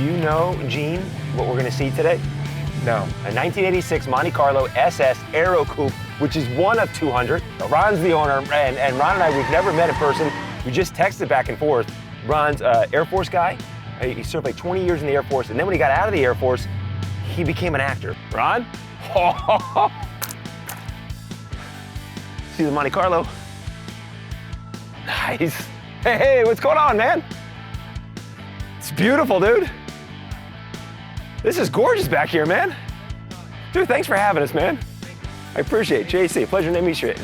you know, Gene, what we're gonna see today? No. A 1986 Monte Carlo SS Aerocoupe, which is one of 200. Ron's the owner, and Ron and I, we've never met in person. We just texted back and forth. Ron's an Air Force guy. He served like 20 years in the Air Force, and then when he got out of the Air Force, he became an actor. Ron? See the Monte Carlo? Nice. Hey, what's going on, man? It's beautiful, dude. This is gorgeous back here, man. Dude, thanks for having us, man. I appreciate it. JC, pleasure to meet you.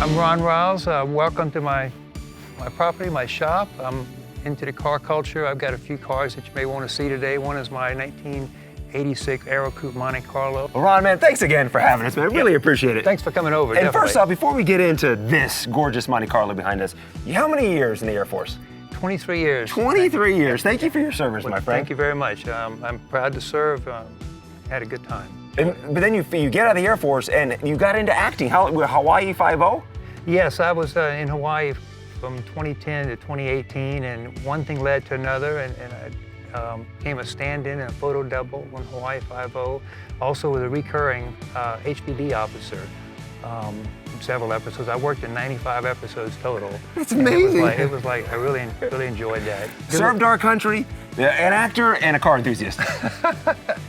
I'm Ron Riles. Welcome to my property, my shop. I'm into the car culture. I've got a few cars that you may want to see today. One is my 1986 Aerocoupe Monte Carlo. Well, Ron, man, thanks again for having us, man. I really appreciate it. Thanks for coming over. And definitely. first off, before we get into this gorgeous Monte Carlo behind us, how many years in the Air Force? 23 years. 23 years. Thank you for your service, my friend. Thank you very much. I'm proud to serve. Had a good time. But then you get out of the Air Force and you got into acting. Hawaii 5-0? Yes, I was in Hawaii from 2010 to 2018, and one thing led to another, and I became a stand-in and a photo double on Hawaii 5-0. Also was a recurring HPD officer. Several episodes. I worked in 95 episodes total. That's amazing. It was like I really enjoyed that. Served our country, an actor and a car enthusiast.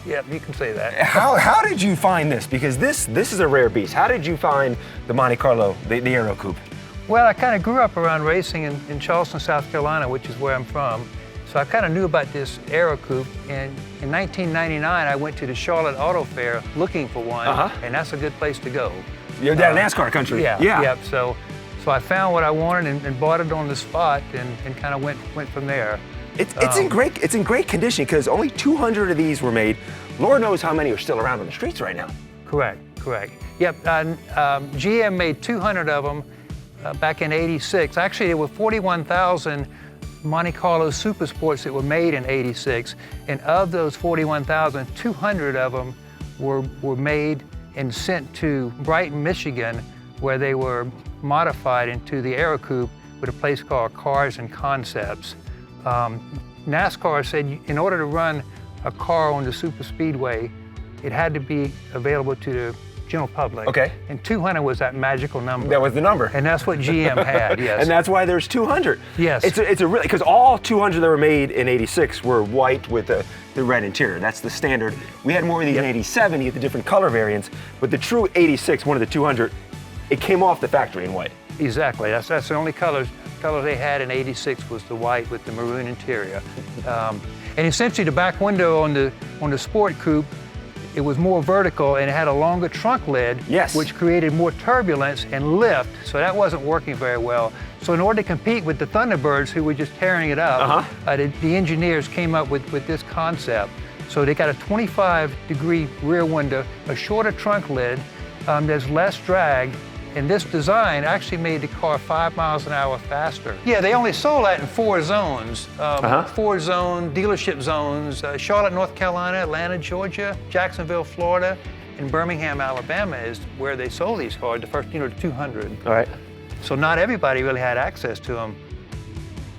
Yeah, you can say that. How did you find this? Because this is a rare beast. How did you find the Monte Carlo, the Aerocoupe? Well, I kind of grew up around racing in Charleston, South Carolina, which is where I'm from. So I kind of knew about this Aerocoupe, and in 1999 I went to the Charlotte Auto Fair looking for one, and that's a good place to go. You're down in NASCAR country. Yeah. So I found what I wanted and bought it on the spot, and kind of went from there. It's in great condition because only 200 of these were made. Lord knows how many are still around on the streets right now. Correct. Yep. GM made 200 of them back in '86. Actually, there were 41,000 Monte Carlo Super Sports that were made in '86, and of those 41,000, 200 of them were made and sent to Brighton, Michigan, where they were modified into the Aerocoupe with a place called Cars and Concepts. NASCAR said in order to run a car on the super speedway, it had to be available to the general public. Okay. And 200 was that magical number. That was the number. And that's what GM had, yes. And that's why there's 200. Yes. It's a really, because all 200 that were made in '86 were white with the red interior. That's the standard. We had more of these in '87, you get the different color variants, but the true '86, one of the 200, it came off the factory in white. Exactly. That's the only color they had in '86 was the white with the maroon interior. And essentially the back window on the Sport Coupe, it was more vertical and it had a longer trunk lid, which created more turbulence and lift, so that wasn't working very well. So in order to compete with the Thunderbirds, who were just tearing it up, the engineers came up with this concept. So they got a 25-degree rear window, a shorter trunk lid, there's less drag, and this design actually made the car 5 miles an hour faster. Yeah, they only sold that in 4 zones. 4-zone dealership zones, Charlotte, North Carolina, Atlanta, Georgia, Jacksonville, Florida, and Birmingham, Alabama is where they sold these cars, the first, the 200. All right. So not everybody really had access to them,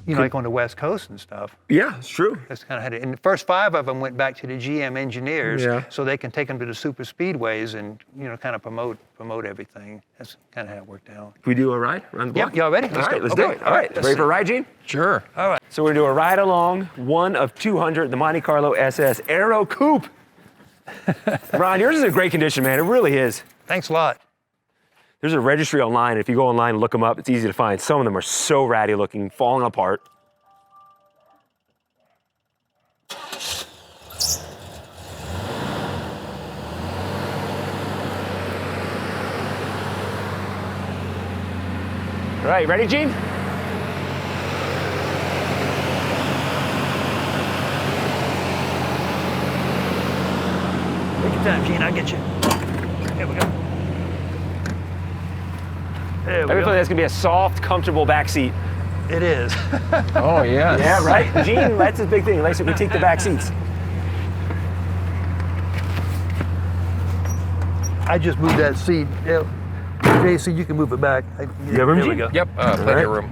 like on the West Coast and stuff. Yeah, it's true. That's kind of had it. And the first 5 of them went back to the GM engineers, so they can take them to the super speedways and kind of promote everything. That's kind of how it worked out. Can we do a ride around the block? Yeah, y'all ready? All right, let's do it. All right, ready for a ride, Gene? Sure. All right. So we're gonna do a ride along, one of 200, the Monte Carlo SS Aerocoupe. Ron, yours is in great condition, man. It really is. Thanks a lot. There's a registry online. If you go online and look them up, it's easy to find. Some of them are so ratty looking, falling apart. All right, ready, Gene? Take your time, Gene. I'll get you. Here we go. There we I feel go. that's gonna be a soft, comfortable back seat. It is. Oh, yes. Yeah, right? Gene, that's his big thing. He likes to critique the back seats. I just moved that seat. Yeah. JC, you can move it back. You have room, There we Gene? go. Yep, plenty of room.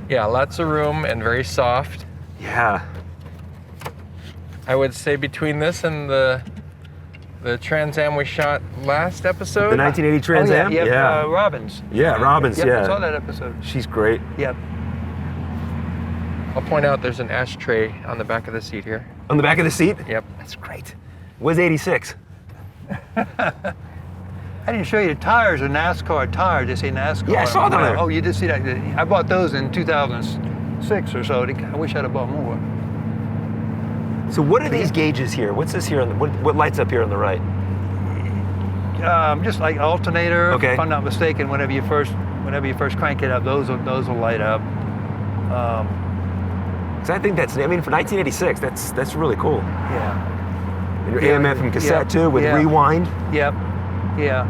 Yeah, lots of room and very soft. Yeah. I would say between this and the Trans Am we shot last episode. The 1980 Trans Am? Yep, Yeah. Robbins. Yeah, Robbins, Yep, yeah. I saw that episode. She's great. Yep. I'll point out there's an ashtray on the back of the seat here. On the back of the seat? Yep. That's great. Where's 86? I didn't show you the tires are NASCAR tires. They say NASCAR. Yeah, I saw them there. Oh, you did see that? I bought those in 2006 or so. I wish I'd have bought more. So what are these gauges here? What's this here? On the, what lights up here on the right? Just like alternator. Okay. If I'm not mistaken, whenever you first crank it up, those will light up. So I think that's, I mean, for 1986, that's really cool. Yeah. And your Yeah, AM/FM cassette yeah, too with yeah. rewind. Yep. Yeah.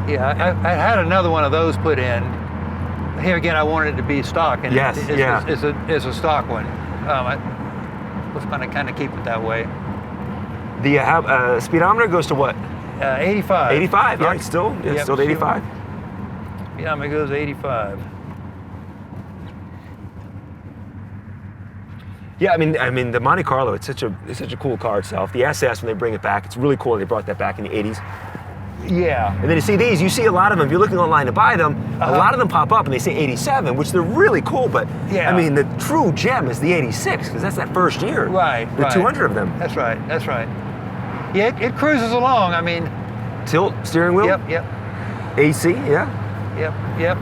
I had another one of those put in. Here again, I wanted it to be stock, and Yes, yeah. it's a stock one. I was going to kind of keep it that way. The speedometer goes to what? 85. 85. Yep. All right, still, yeah, Yep, still to 85. Yeah, it goes 85. Yeah, I mean the Monte Carlo. It's such a cool car itself. The SS, when they bring it back, it's really cool. They brought that back in the 80s. Yeah. And then you see these. You see a lot of them. If you're looking online to buy them, a lot of them pop up and they say 87, which they're really cool. But Yeah. I mean, the true gem is the 86 because that's that first year. Right. The right. 200 of them. That's right. That's right. Yeah, it cruises along. I mean. Tilt steering wheel. Yep. AC. Yeah. Yep.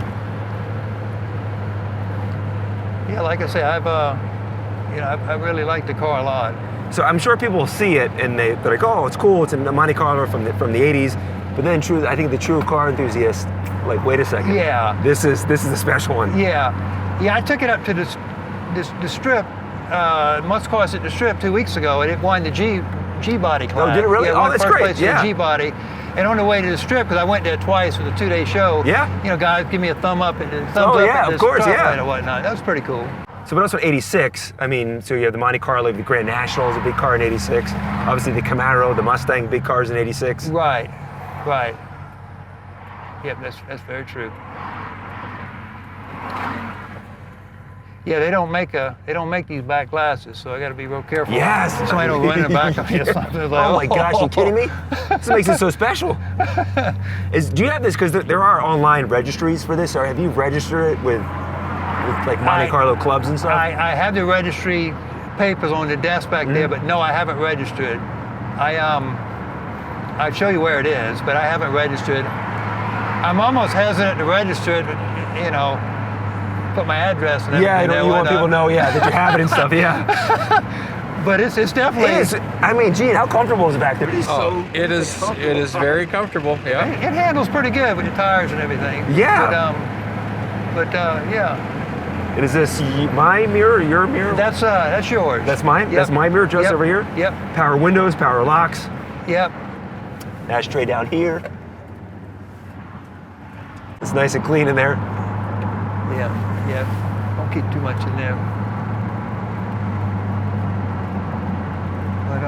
Yeah, like I say, I really like the car a lot. So I'm sure people will see it and they're like, oh, it's cool. It's a Monte Carlo from the 80s. But then I think the true car enthusiast, like, wait a second. Yeah. This is a special one. Yeah. I took it up to the strip. Muscars at the strip 2 weeks ago, and it won the G-body class. Oh, did it really? Yeah, Oh, won that's first great. place in the G-body. And on the way to the strip, because I went there twice for the 2-day show. Yeah. Guys give me a thumb up and thumbs up yeah, at of course, this yeah. and whatnot. That was pretty cool. So, but also 86, I mean, so you have the Monte Carlo, the Grand National is a big car in 86. Obviously the Camaro, the Mustang, big cars in 86. Right. Yep, that's very true. Yeah, they don't make these back glasses, so I got to be real careful. Yes. Somebody don't run in the back of me or something. Like, Oh my gosh, you kidding me? This makes it so special. Do you have this, because there are online registries for this, or have you registered it with like Monte Carlo clubs and stuff? I have the registry papers on the desk back there, but no, I haven't registered. I'd show you where it is, but I haven't registered. I'm almost hesitant to register it, put my address and everything. Yeah, you want people to know, that you have it and stuff, yeah. But it's definitely. It is. I mean, Gene, how comfortable is it back there? It is very comfortable. Yeah. It handles pretty good with the tires and everything. Yeah. But yeah. And is this my mirror or your mirror? That's yours. That's mine? Yep. That's my mirror just Yep. over here? Yep. Power windows, power locks. Yep. Ashtray down here. It's nice and clean in there. Yeah. Don't keep too much in there. But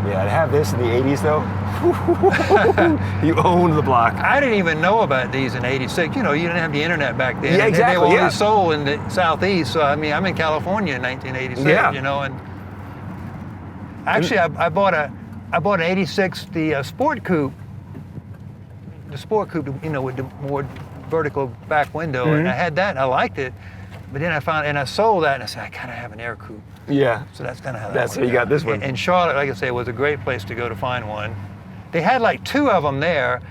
Yeah, to have this in the 80s though, you owned the block. I didn't even know about these in '86. You didn't have the internet back then. Yeah, exactly, And they were yeah. only sold in the Southeast. So I mean, I'm in California in 1986. Yeah. And actually, I bought an '86 the Sport Coupe. The Sport Coupe, with the more vertical back window, and I had that and I liked it. But then I sold that and I said, I gotta have an air coupe. Yeah. So that's kind of how That's that how you got this one. And Charlotte, like I say, was a great place to go to find one. They had like two of them there,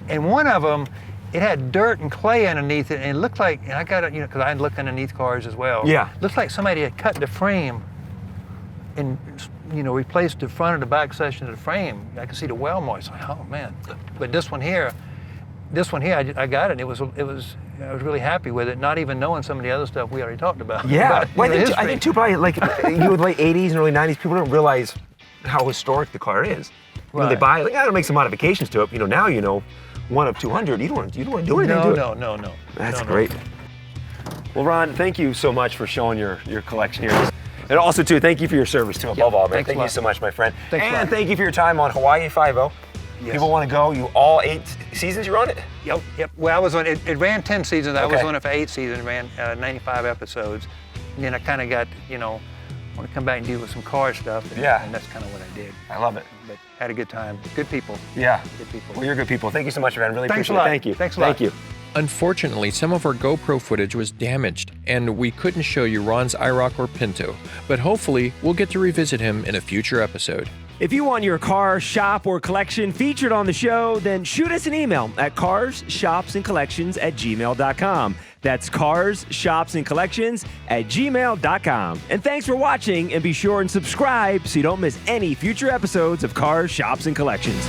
and one of them, it had dirt and clay underneath it, and it looked like, and I got it, because I looked underneath cars as well. Yeah. Looked like somebody had cut the frame and, replaced the front and the back section of the frame. I could see the weld marks. Like, oh man. But this one here, I got it. I was really happy with it, not even knowing some of the other stuff we already talked about. Yeah, But, I think too, probably like you late 80s and early 90s, people don't realize how historic the car is. When they Right. buy it, like, I gotta make some modifications to it. Now one of 200. You don't want to do anything to it. No. That's No. great. Well, Ron, thank you so much for showing your collection here. And also, too, thank you for your service, too, above all, man. Thanks a Thank you lot. so much, my friend. Thanks a lot. And thank you for your time on Hawaii Five-0. Yes. People want to go. You all 8 seasons you're on it? Yep. Well, I was on it. It ran 10 seasons. I was Okay. on it for 8 seasons. Ran 95 episodes. And then I kind of got, want to come back and deal with some car stuff. And, Yeah. And that's kind of what I did. I love it. But had a good time. Good people. Yeah. Good people. Well, you're good people. Thank you so much, man. Really Thanks a appreciate lot. it. Thank you. Thanks a lot. Thank you. Unfortunately, some of our GoPro footage was damaged, and we couldn't show you Ron's IROC or Pinto, but hopefully we'll get to revisit him in a future episode. If you want your car, shop, or collection featured on the show, then shoot us an email at carsshopsandcollections@gmail.com. That's carsshopsandcollections@gmail.com. And thanks for watching, and be sure and subscribe so you don't miss any future episodes of Cars, Shops, and Collections.